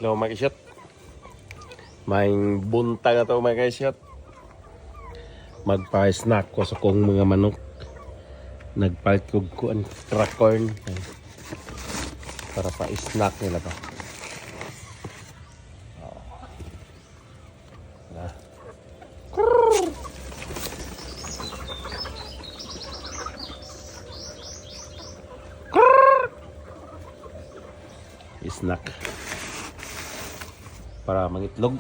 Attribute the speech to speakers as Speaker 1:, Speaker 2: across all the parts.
Speaker 1: Hello mga kasyot. May buntag na ito mga kasyot. Magpa-snack ko sa kong mga manok. Nagpalit ko ang crack corn para pa-snack nila ba. Snack para mangitlog.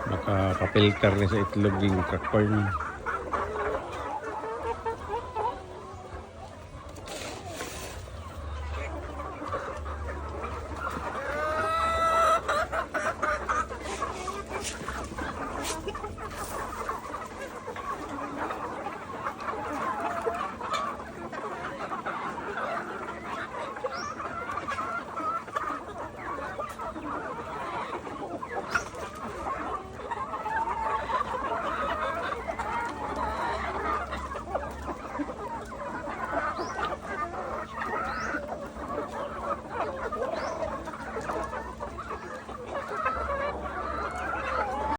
Speaker 1: Nakapapilter ni sa itlog yung crack corn.